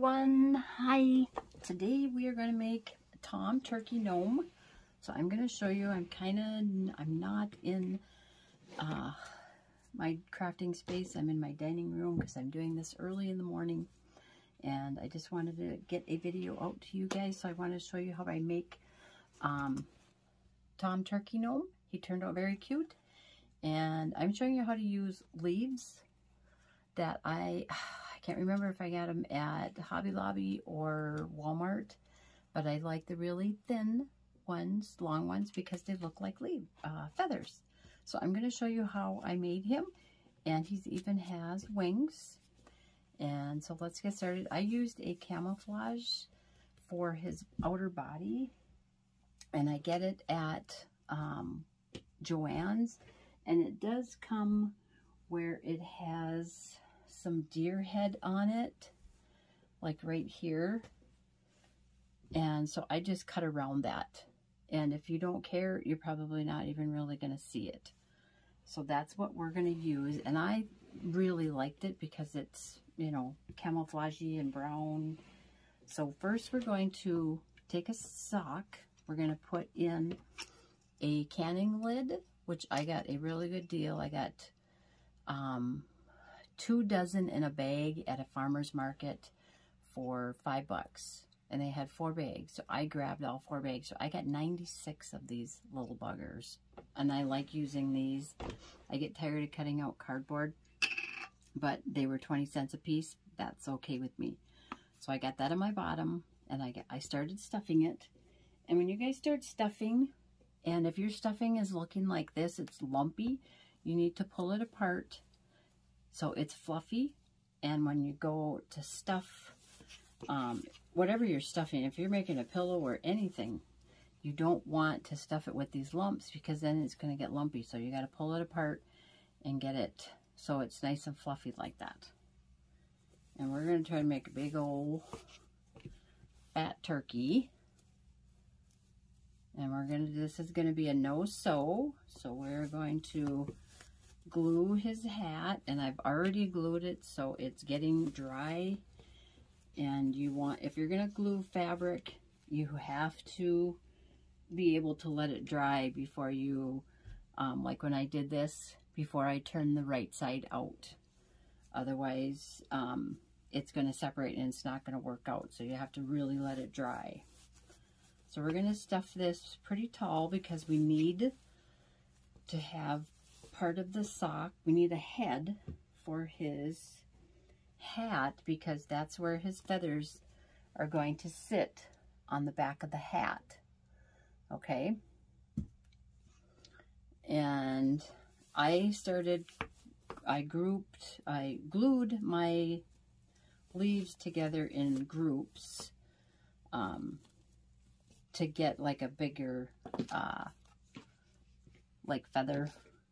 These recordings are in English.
everyone. Hi. Today we are going to make a Tom Turkey Gnome. So I'm going to show you, I'm not in my crafting space. I'm in my dining room because I'm doing this early in the morning. And I just wanted to get a video out to you guys. So I want to show you how I make Tom Turkey Gnome. He turned out very cute. And I'm showing you how to use leaves that I can't remember if I got them at Hobby Lobby or Walmart, but I like the really thin ones, long ones, because they look like feathers. So I'm going to show you how I made him, and he even has wings. And so let's get started. I used a camouflage for his outer body, and I get it at Joann's, and it does come where it has some deer head on it, like right here. And so I just cut around that. And if you don't care, you're probably not even really going to see it. So that's what we're going to use. And I really liked it because it's, you know, camouflagey and brown. So first we're going to take a sock. We're going to put in a canning lid, which I got a really good deal. I got 2 dozen in a bag at a farmer's market for $5, and they had 4 bags, so I grabbed all 4 bags. So I got 96 of these little buggers, and I like using these. I get tired of cutting out cardboard, but they were 20 cents a piece. That's okay with me. So I got that on my bottom, and I started stuffing it. And when you guys start stuffing, and if your stuffing is looking like this, it's lumpy, you need to pull it apart so it's fluffy. And when you go to stuff whatever you're stuffing, if you're making a pillow or anything, you don't want to stuff it with these lumps, because then it's going to get lumpy. So you got to pull it apart and get it so it's nice and fluffy like that. And we're going to try to make a big old fat turkey. And this is going to be a no sew. So we're going to glue his hat, and I've already glued it, so it's getting dry. And if you're going to glue fabric, you have to be able to let it dry before you, like when I did this, before I turn the right side out. Otherwise, it's going to separate and it's not going to work out. So you have to really let it dry. So we're going to stuff this pretty tall because we need to have part of the sock. We need a head for his hat, because that's where his feathers are going to sit, on the back of the hat. Okay. And I glued my leaves together in groups to get like a bigger like feather,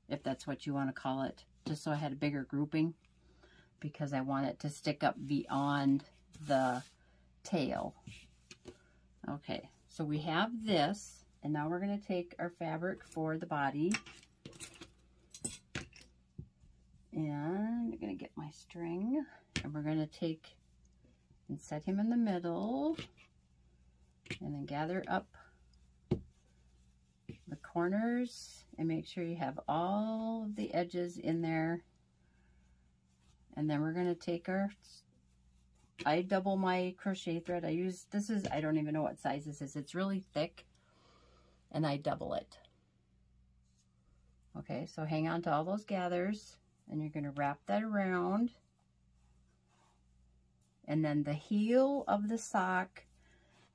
if that's what you want to call it, just so I had a bigger grouping, because I want it to stick up beyond the tail. Okay, so we have this, and now we're going to take our fabric for the body, and I'm going to get my string, and we're going to take and set him in the middle, and then gather up the corners and make sure you have all of the edges in there. And then we're going to take I double my crochet thread. I don't even know what size this is. It's really thick, and I double it. Okay, so hang on to all those gathers, and you're going to wrap that around. And then the heel of the sock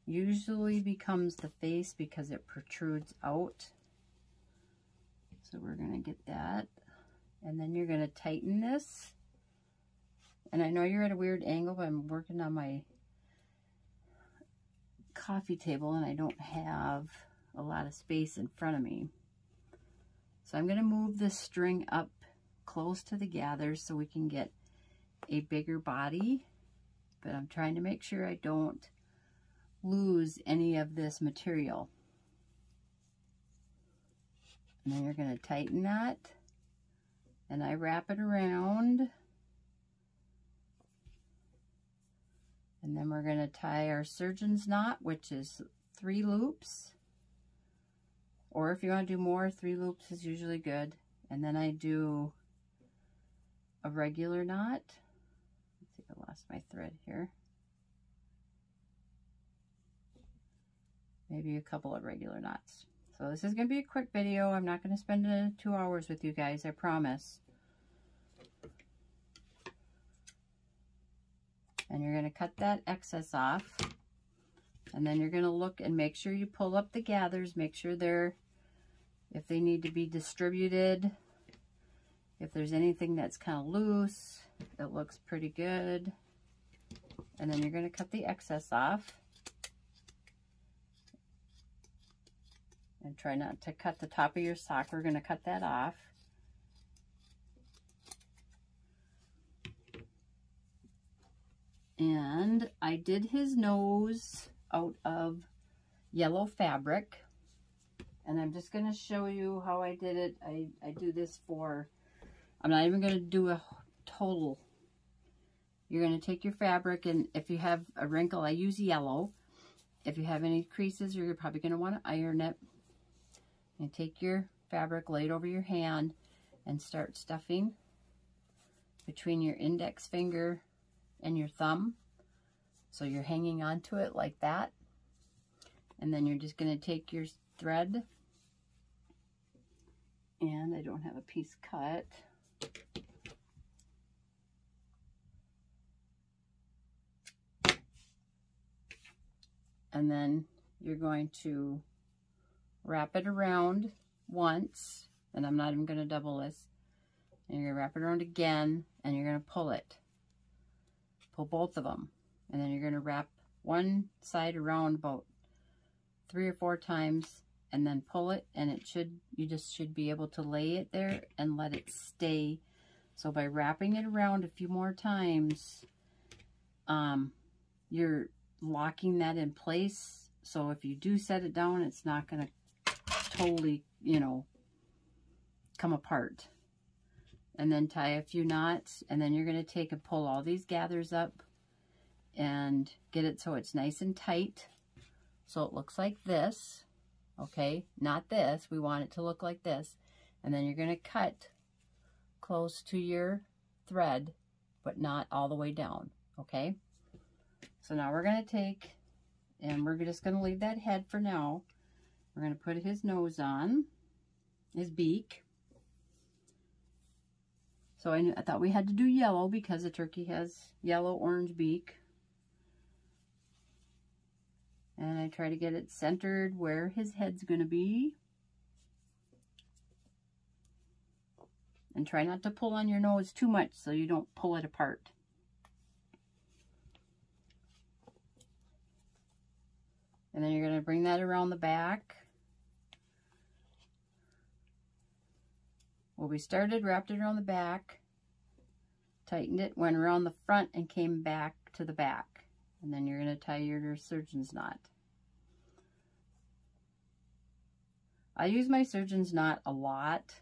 usually becomes the face because it protrudes out. So we're going to get that. And then you're going to tighten this. And I know you're at a weird angle, but I'm working on my coffee table and I don't have a lot of space in front of me. So I'm going to move this string up close to the gathers so we can get a bigger body. But I'm trying to make sure I don't lose any of this material. And then you're going to tighten that, and I wrap it around, and And then we're going to tie our surgeon's knot, which is 3 loops. Or if you want to do more, 3 loops is usually good. And then I do a regular knot. Let's see if I lost my thread here. Maybe a couple of regular knots. So this is going to be a quick video. I'm not going to spend 2 hours with you guys, I promise. And you're going to cut that excess off. And then you're going to look and make sure you pull up the gathers. Make sure they're, if they need to be distributed, if there's anything that's kind of loose, it looks pretty good. And then you're going to cut the excess off. And try not to cut the top of your sock. We're going to cut that off. And I did his nose out of yellow fabric. And I'm just going to show you how I did it. I do this for, I'm not even going to do a total. You're going to take your fabric, and if you have a wrinkle, I use yellow. If you have any creases, you're probably going to want to iron it. And take your fabric, lay it over your hand, and start stuffing between your index finger and your thumb. So you're hanging onto it like that. And then you're just going to take your thread, and I don't have a piece cut. And then you're going to wrap it around once, and I'm not even going to double this. And you're going to wrap it around again, and you're going to pull it. Pull both of them. And then you're going to wrap one side around about 3 or 4 times, and then pull it, and it should, you just should be able to lay it there and let it stay. So by wrapping it around a few more times, you're locking that in place. So if you do set it down, it's not going to totally, you know, come apart. And then tie a few knots, and then you're going to take and pull all these gathers up and get it so it's nice and tight. So it looks like this, okay? Not this. We want it to look like this. And then you're going to cut close to your thread, but not all the way down, okay? So now we're going to take, and we're just going to leave that head for now. We're going to put his nose on, his beak. So I thought we had to do yellow because the turkey has yellow-orange beak. And I try to get it centered where his head's going to be. And try not to pull on your nose too much so you don't pull it apart. And then you're going to bring that around the back. Well, we started, wrapped it around the back, tightened it, went around the front, and came back to the back. And then you're going to tie your surgeon's knot. I use my surgeon's knot a lot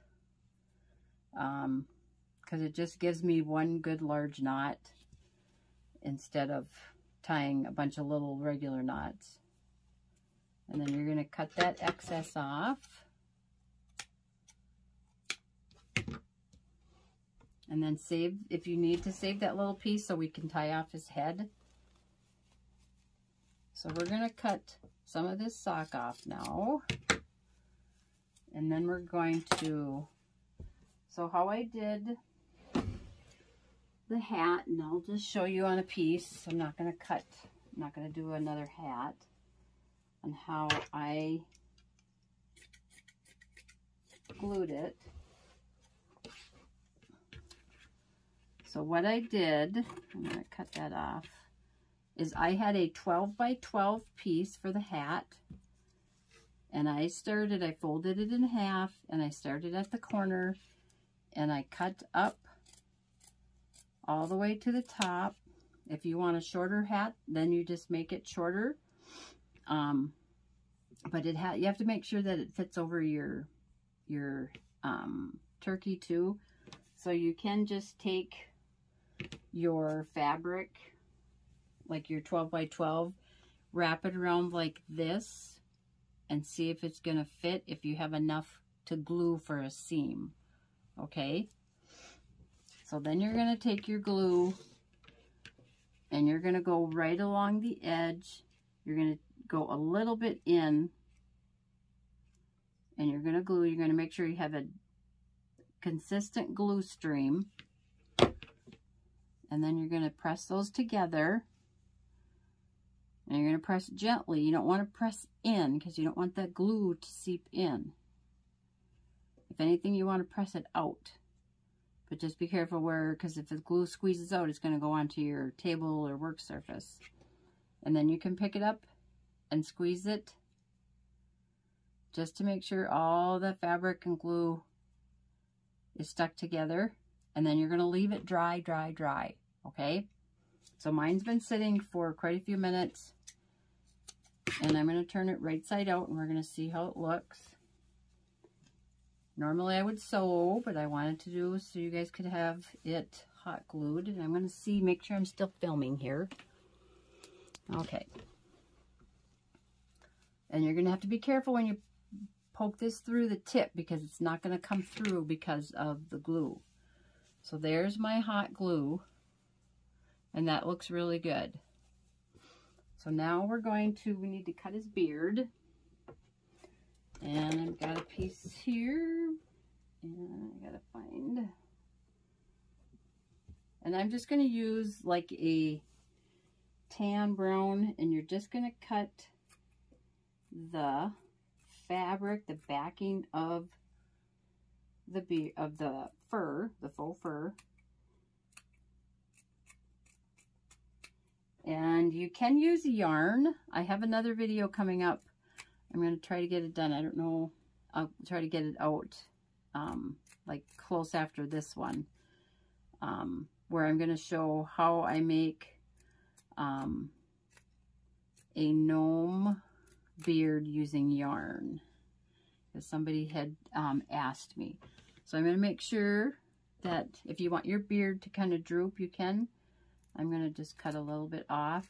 because it just gives me one good large knot instead of tying a bunch of little regular knots. And then you're going to cut that excess off. And then save, if you need to save that little piece so we can tie off his head. So we're going to cut some of this sock off now. And then we're going to, so how I did the hat, and I'll just show you on a piece. I'm not going to cut, I'm not going to do another hat. And how I glued it. So what I did, I'm going to cut that off, is I had a 12 by 12 piece for the hat. And I folded it in half, and I started at the corner, and I cut up all the way to the top. If you want a shorter hat, then you just make it shorter. But you have to make sure that it fits over your turkey too. So you can just take your fabric like your 12 by 12, wrap it around like this and see if it's going to fit, if you have enough to glue for a seam. Okay? So then you're going to take your glue and you're going to go right along the edge. You're going to go a little bit in and you're going to glue. You're going to make sure you have a consistent glue stream. And then you're going to press those together. And you're going to press gently. You don't want to press in because you don't want that glue to seep in. If anything, you want to press it out. But just be careful where, because if the glue squeezes out, it's going to go onto your table or work surface. And then you can pick it up and squeeze it just to make sure all the fabric and glue is stuck together. And then you're going to leave it dry, dry, dry. Okay? So mine's been sitting for quite a few minutes. And I'm going to turn it right side out and we're going to see how it looks. Normally I would sew, but I wanted to do so you guys could have it hot glued. And I'm going to see, make sure I'm still filming here. Okay. And you're going to have to be careful when you poke this through the tip because it's not going to come through because of the glue. So there's my hot glue. And that looks really good. So now we need to cut his beard. And I've got a piece here. And I gotta find. And I'm just gonna use like a tan brown, and you're just gonna cut the fabric, the backing of the fur, the faux fur. And you can use yarn. I have another video coming up. I'm going to try to get it done. I don't know. I'll try to get it out like close after this one. Where I'm going to show how I make a gnome beard using yarn. Because somebody had asked me. So I'm going to make sure that if you want your beard to kind of droop, you can. I'm going to just cut a little bit off.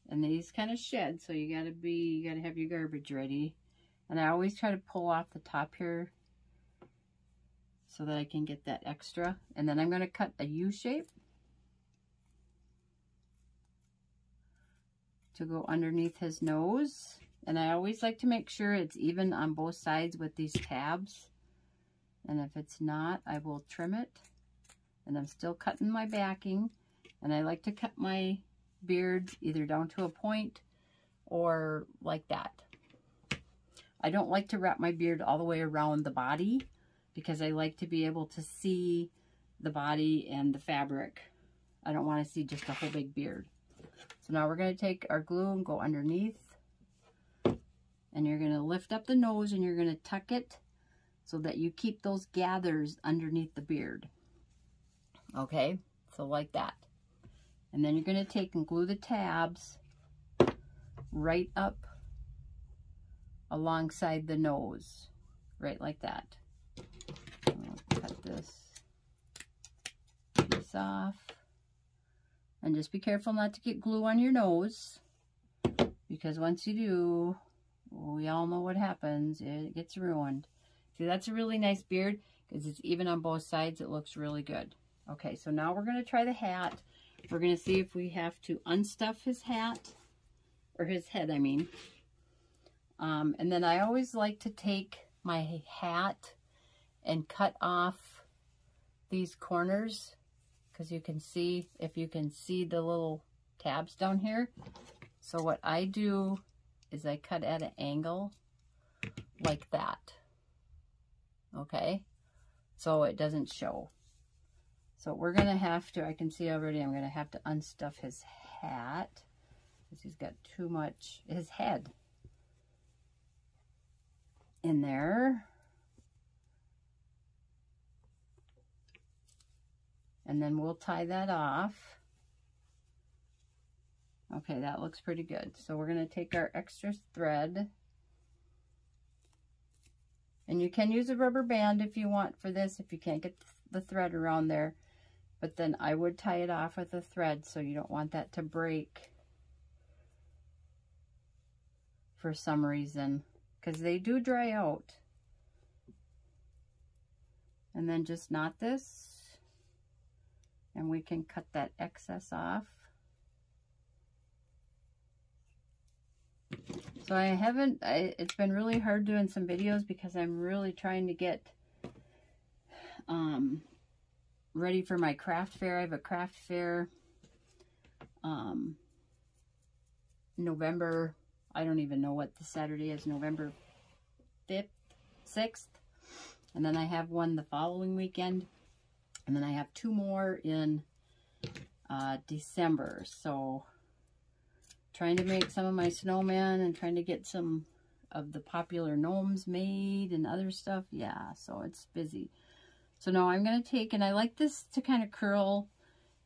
And these kind of shed, so you gotta have your garbage ready. And I always try to pull off the top here so that I can get that extra. And then I'm going to cut a U shape to go underneath his nose. And I always like to make sure it's even on both sides with these tabs. And if it's not, I will trim it. And I'm still cutting my backing, and I like to cut my beard either down to a point or like that. I don't like to wrap my beard all the way around the body because I like to be able to see the body and the fabric. I don't want to see just a whole big beard. So now we're going to take our glue and go underneath, and you're going to lift up the nose and you're going to tuck it so that you keep those gathers underneath the beard. Okay, so like that. And then you're going to take and glue the tabs right up alongside the nose, right like that. I'll cut this piece off. And just be careful not to get glue on your nose, because once you do, we all know what happens. It gets ruined. See, that's a really nice beard because it's even on both sides. It looks really good. Okay, so now we're going to try the hat. We're going to see if we have to unstuff his hat, or his head, I mean. And then I always like to take my hat and cut off these corners, because you can see, if you can see the little tabs down here. So what I do is I cut at an angle like that. Okay, so it doesn't show. So we're going to have to, I can see already, I'm going to have to unstuff his hat because he's got too much, his head in there. And then we'll tie that off. Okay, that looks pretty good. So we're going to take our extra thread. And you can use a rubber band if you want for this, if you can't get the thread around there. But then I would tie it off with a thread, so you don't want that to break for some reason, because they do dry out. And then just knot this, and we can cut that excess off. So it's been really hard doing some videos because I'm really trying to get ready for my craft fair. I have a craft fair November, I don't even know what the Saturday is, November 5th, 6th. And then I have one the following weekend. And then I have 2 more in December. So trying to make some of my snowmen and trying to get some of the popular gnomes made and other stuff. Yeah, so it's busy. So now I'm going to take, and I like this to kind of curl,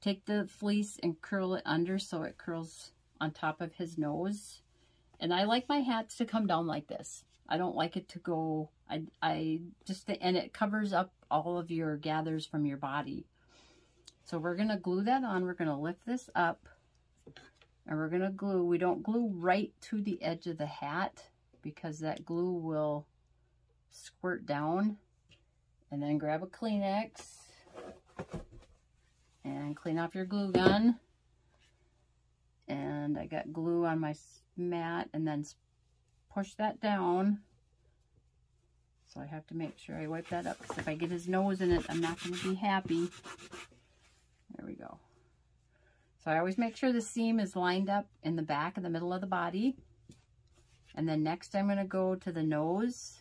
take the fleece and curl it under so it curls on top of his nose. And I like my hats to come down like this. I don't like it to go, and it covers up all of your gathers from your body. So we're going to glue that on. We're going to lift this up, and we're going to glue. We don't glue right to the edge of the hat because that glue will squirt down. And then grab a Kleenex and clean off your glue gun. And I got glue on my mat, and then push that down. So I have to make sure I wipe that up, because if I get his nose in it, I'm not going to be happy. There we go. So I always make sure the seam is lined up in the back, in the middle of the body. And then next I'm going to go to the nose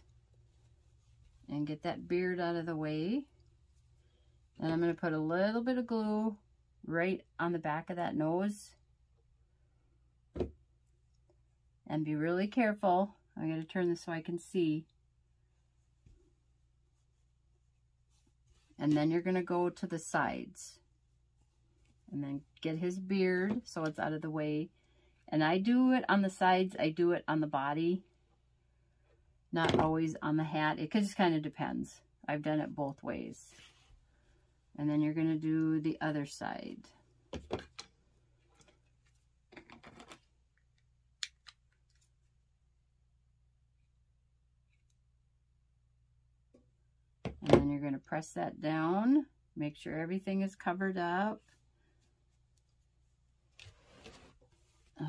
and get that beard out of the way. And I'm going to put a little bit of glue right on the back of that nose. And be really careful. I'm going to turn this so I can see. And then you're going to go to the sides. And then get his beard so it's out of the way. And I do it on the sides. I do it on the body. Not always on the hat. It just kind of depends. I've done it both ways. And then you're going to do the other side. And then you're going to press that down. Make sure everything is covered up.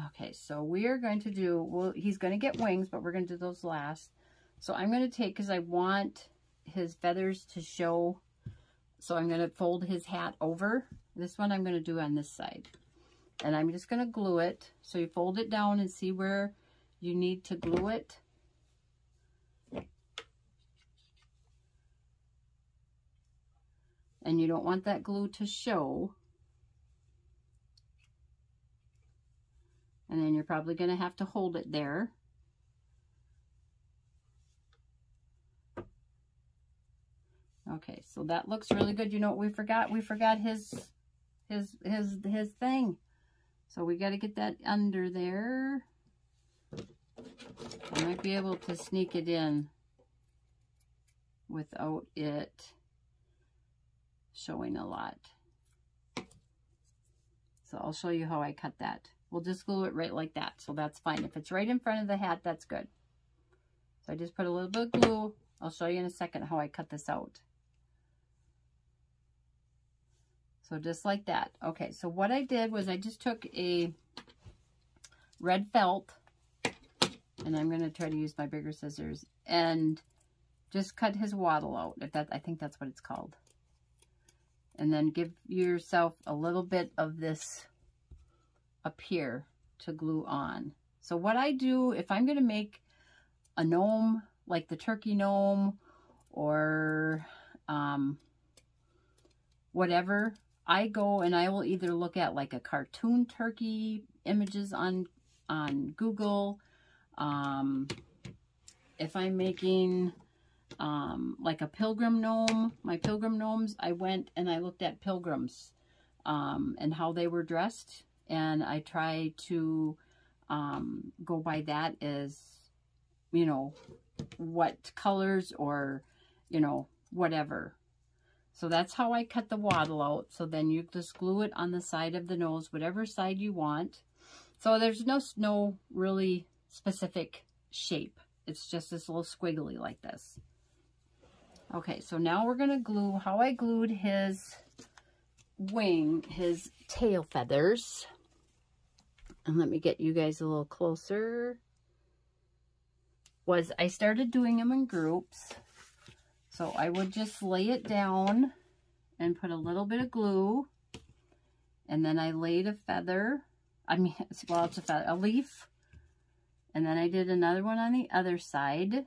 Okay, so we are going to do, well, he's going to get wings, but we're going to do those last. So I'm going to take, because I want his feathers to show, so I'm going to fold his hat over. This one I'm going to do on this side. And I'm just going to glue it. So you fold it down and see where you need to glue it. And you don't want that glue to show. And then you're probably going to have to hold it there. Okay, so that looks really good. You know what we forgot? We forgot his thing. So we got to get that under there. I might be able to sneak it in without it showing a lot. So I'll show you how I cut that. We'll just glue it right like that. So that's fine. If it's right in front of the hat, that's good. So I just put a little bit of glue. I'll show you in a second how I cut this out. So just like that. Okay, so what I did was I just took a red felt, and I'm going to try to use my bigger scissors, and just cut his waddle out. I think that's what it's called. And then give yourself a little bit of this up here to glue on. So what I do, if I'm going to make a gnome, like the turkey gnome, or whatever, I go and I will either look at like a cartoon turkey images on Google. If I'm making like a pilgrim gnome, my pilgrim gnomes, I went and I looked at pilgrims and how they were dressed, and I try to go by that as, you know, what colors or, you know, whatever. So that's how I cut the wattle out. So then you just glue it on the side of the nose, whatever side you want. So there's no really specific shape. It's just this little squiggly like this. Okay, so now we're going to glue how I glued his wing, his tail feathers. And let me get you guys a little closer. Was I started doing them in groups. So I would just lay it down and put a little bit of glue. And then I laid a feather. Well, it's a feather, a leaf. And then I did another one on the other side.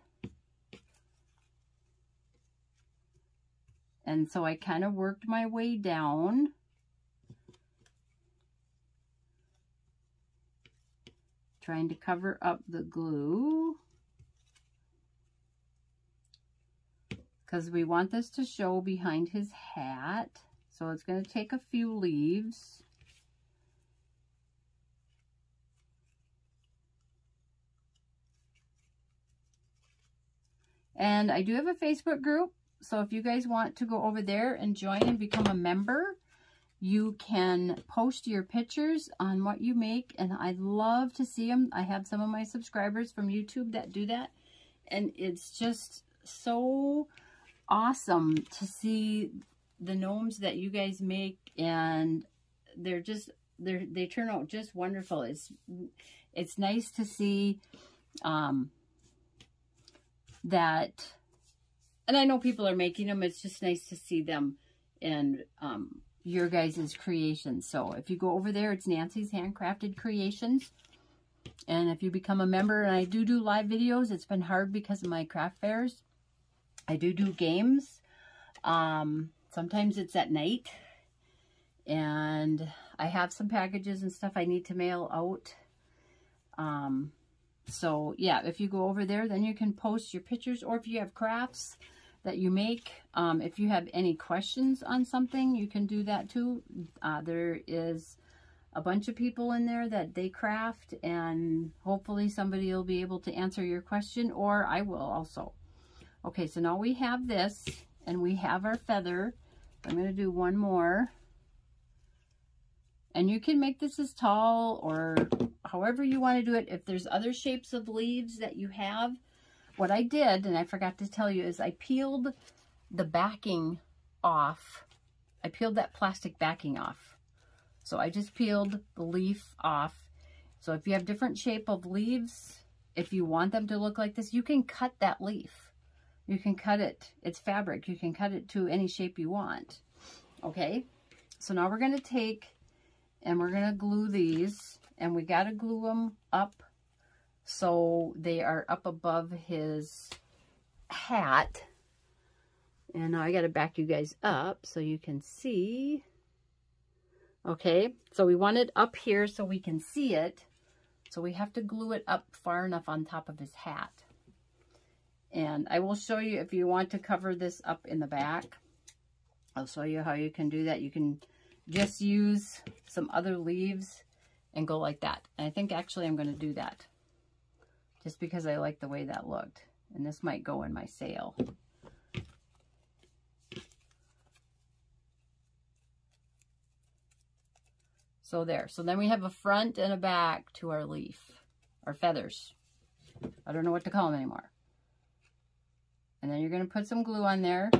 And so I kind of worked my way down. Trying to cover up the glue. Because we want this to show behind his hat. So it's going to take a few leaves. And I do have a Facebook group. So if you guys want to go over there and join and become a member, you can post your pictures on what you make. And I'd love to see them. I have some of my subscribers from YouTube that do that. And it's just so awesome to see the gnomes that you guys make, and they turn out just wonderful. It's nice to see that, and I know people are making them. It's just nice to see them in your guys' creations. So if you go over there, it's Nancy's Handcrafted Creations. And if you become a member, and I do live videos, it's been hard because of my craft fairs. I do games. Sometimes it's at night. And I have some packages and stuff I need to mail out. So yeah, if you go over there, then you can post your pictures, or if you have crafts that you make. If you have any questions on something, you can do that too. There is a bunch of people in there that they craft, and hopefully somebody will be able to answer your question, or I will also. Okay, so now we have this, and we have our feather. I'm going to do one more. And you can make this as tall or however you want to do it. If there's other shapes of leaves that you have, what I did, and I forgot to tell you, is I peeled the backing off. I peeled that plastic backing off. So I just peeled the leaf off. So if you have different shape of leaves, if you want them to look like this, you can cut that leaf. You can cut it. It's fabric. You can cut it to any shape you want. Okay. So now we're going to take and we're going to glue these, and we got to glue them up so they are up above his hat. And now I got to back you guys up so you can see. Okay. So we want it up here so we can see it. So we have to glue it up far enough on top of his hat. And I will show you if you want to cover this up in the back. I'll show you how you can do that. You can just use some other leaves and go like that. And I think actually I'm going to do that just because I like the way that looked. And this might go in my sail. So there. So then we have a front and a back to our leaf, our feathers. I don't know what to call them anymore. And then you're going to put some glue on there,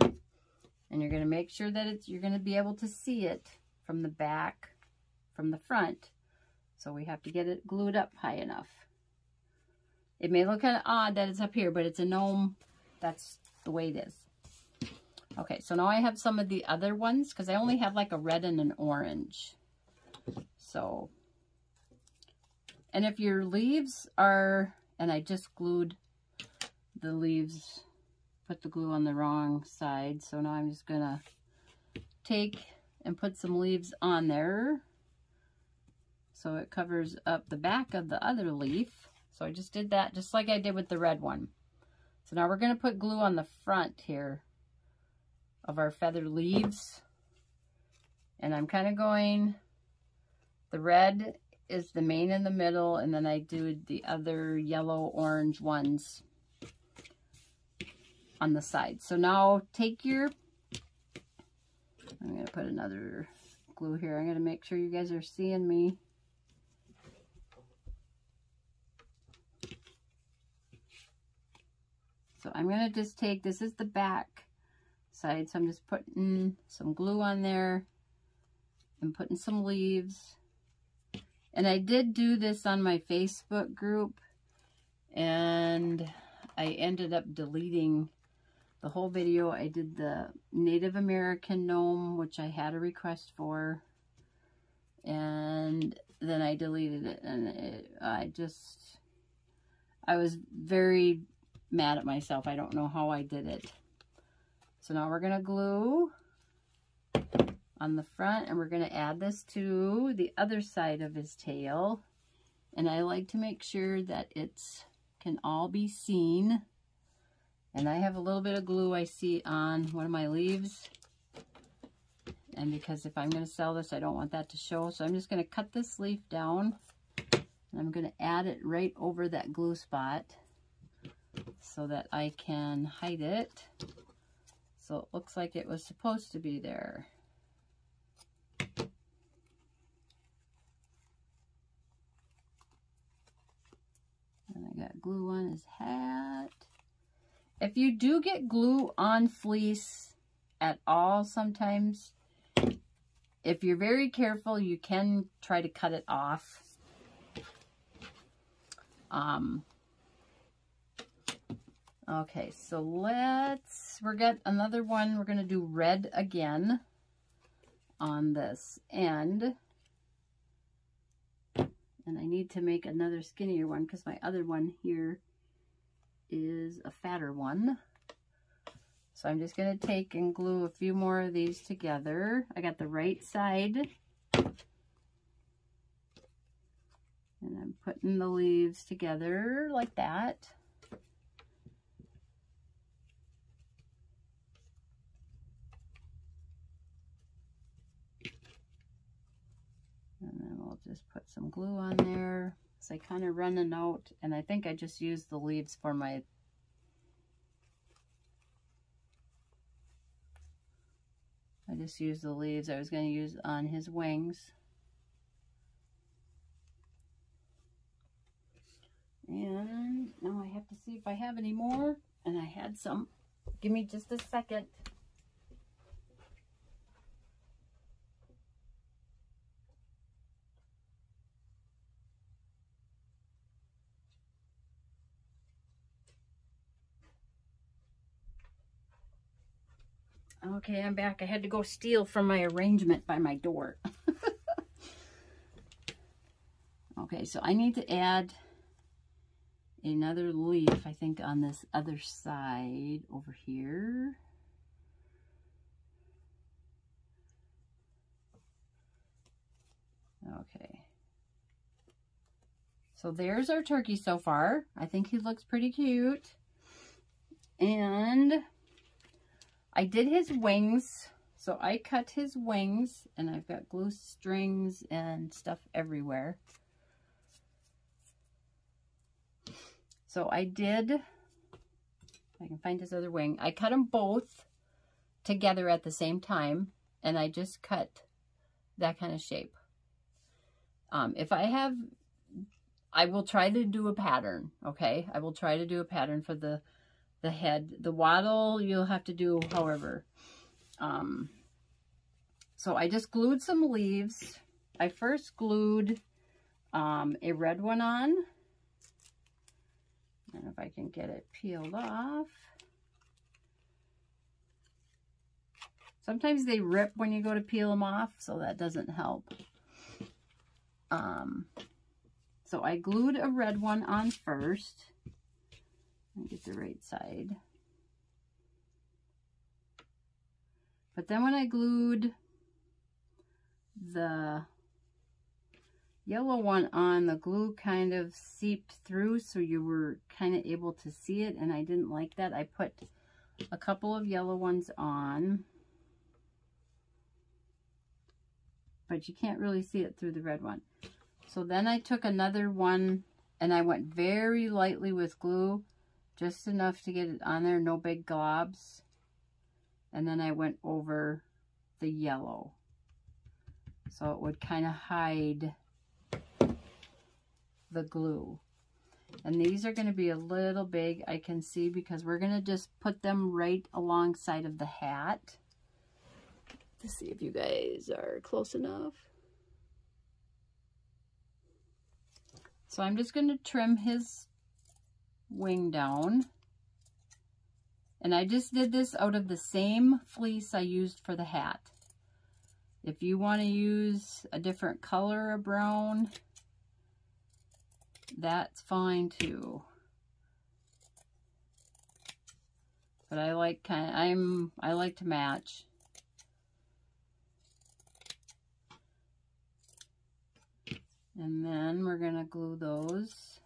and you're going to make sure that you're going to be able to see it from the back, from the front. So we have to get it glued up high enough. It may look kind of odd that it's up here, but it's a gnome. That's the way it is. Okay, so now I have some of the other ones because I only have like a red and an orange. So, and if your leaves are, and I just glued the leaves, put the glue on the wrong side. So now I'm just going to take and put some leaves on there so it covers up the back of the other leaf. So I just did that just like I did with the red one. So now we're going to put glue on the front here of our feather leaves. And I'm kind of going, the red is the main in the middle, and then I do the other yellow orange ones on the side. So now take your put another glue here. I'm going to make sure you guys are seeing me. So I'm going to just take, this is the back side, so I'm just putting some glue on there and putting some leaves. And I did do this on my Facebook group, and I ended up deleting the whole video. I did the Native American gnome, which I had a request for, and then I deleted it, and I was very mad at myself. I don't know how I did it. So now we're gonna glue on the front, and we're gonna add this to the other side of his tail. And I like to make sure that it can all be seen. And I have a little bit of glue I see on one of my leaves. And because if I'm gonna sell this, I don't want that to show. So I'm just gonna cut this leaf down, and I'm gonna add it right over that glue spot, so that I can hide it, so it looks like it was supposed to be there. And I got glue on his hat. If you do get glue on fleece at all, sometimes, if you're very careful, you can try to cut it off. Okay, so we got another one. We're going to do red again on this end. And I need to make another skinnier one because my other one here is a fatter one. So I'm just going to take and glue a few more of these together. I got the right side. And I'm putting the leaves together like that. And then we'll just put some glue on there. So I kind of running out, and I think I just used the leaves for my, I just used the leaves I was going to use on his wings. And now I have to see if I have any more, and I had some. Give me just a second. Okay, I'm back. I had to go steal from my arrangement by my door. Okay, so I need to add another leaf, I think, on this other side over here. Okay. So there's our turkey so far. I think he looks pretty cute. And I did his wings. So I cut his wings, and I've got glue strings and stuff everywhere. So I did, if I can find his other wing, I cut them both together at the same time, and I just cut that kind of shape. If I have, I will try to do a pattern, okay? I will try to do a pattern for the head. The waddle, you'll have to do however. So I just glued some leaves. I first glued a red one on. And if I can get it peeled off. Sometimes they rip when you go to peel them off, so that doesn't help. So I glued a red one on first. Let me get the right side. But then when I glued the yellow one on, the glue kind of seeped through, so you were kind of able to see it, and I didn't like that. I put a couple of yellow ones on, but you can't really see it through the red one. So then I took another one, and I went very lightly with glue, just enough to get it on there, no big globs. And then I went over the yellow. So it would kind of hide the glue. And these are going to be a little big, I can see, because we're going to just put them right alongside of the hat. Let's see if you guys are close enough. So I'm just going to trim his wing down. And I just did this out of the same fleece I used for the hat. If you want to use a different color of brown, that's fine too. But I like I like to match. And then we're gonna glue those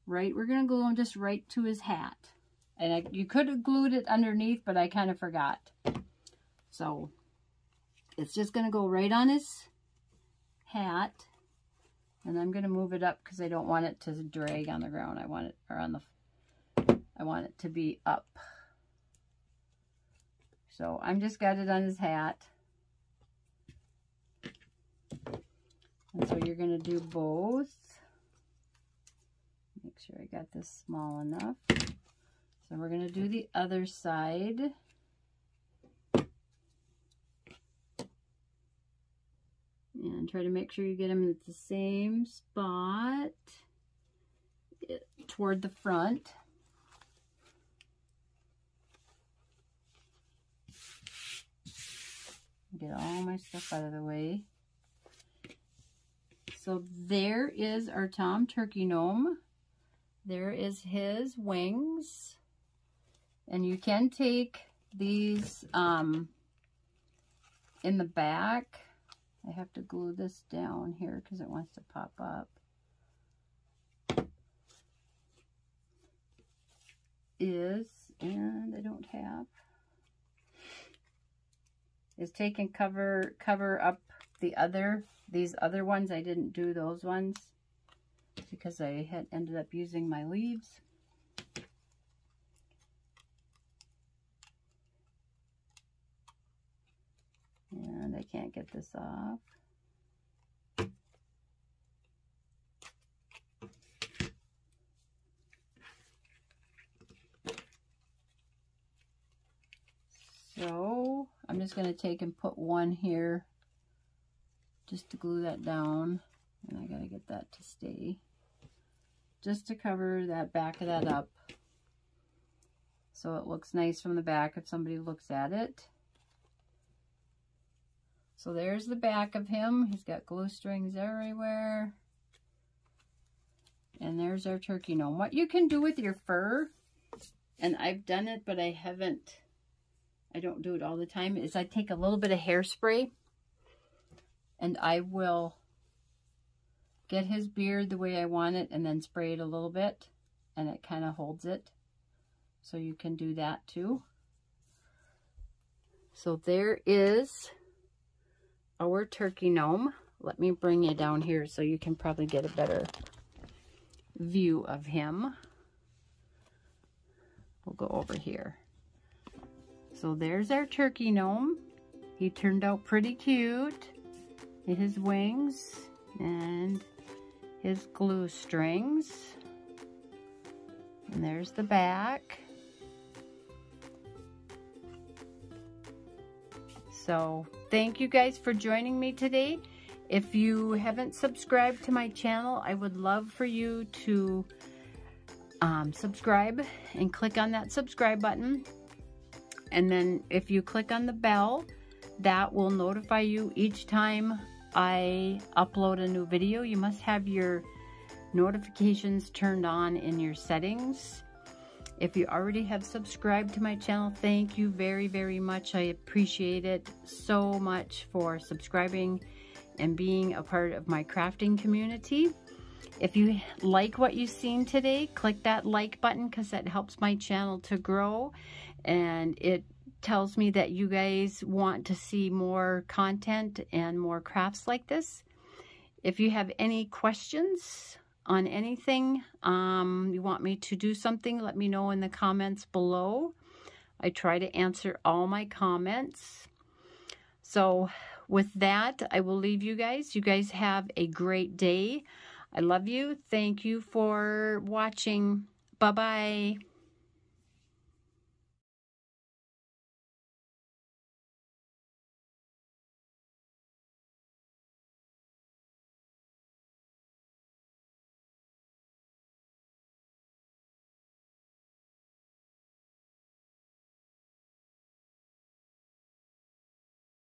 right. We're gonna glue them just right to his hat. And you could have glued it underneath, but I kind of forgot. So it's just gonna go right on his hat. And I'm gonna move it up because I don't want it to drag on the ground. I want it to be up. So I'm just got it on his hat. And so you're going to do both. Make sure I got this small enough. So we're going to do the other side. And try to make sure you get them at the same spot toward the front. Get all my stuff out of the way. So there is our Tom Turkey Gnome. There is his wings. And you can take these in the back. I have to glue this down here because it wants to pop up. And I don't have, is taking cover up these other ones. I didn't do those ones because I had ended up using my leaves. And I can't get this off. So I'm just going to take and put one here just to glue that down. And I got to get that to stay. Just to cover that back of that up. So it looks nice from the back if somebody looks at it. So there's the back of him. He's got glue strings everywhere. And there's our turkey gnome. What you can do with your fur, and I've done it, but I don't do it all the time, is I take a little bit of hairspray and I will get his beard the way I want it and then spray it a little bit and it kind of holds it. So you can do that too. So there is our turkey gnome. Let me bring you down here so you can probably get a better view of him. We'll go over here. So there's our turkey gnome. He turned out pretty cute. His wings and his glue strings. And there's the back. So thank you guys for joining me today. If you haven't subscribed to my channel, I would love for you to subscribe and click on that subscribe button. And then if you click on the bell, that will notify you each time I upload a new video. You must have your notifications turned on in your settings. If you already have subscribed to my channel, thank you very, very much. I appreciate it so much for subscribing and being a part of my crafting community. If you like what you've seen today, click that like button because that helps my channel to grow. And it tells me that you guys want to see more content and more crafts like this. If you have any questions on anything, you want me to do something, let me know in the comments below. I try to answer all my comments. So with that, I will leave you guys. You guys have a great day. I love you. Thank you for watching. Bye-bye.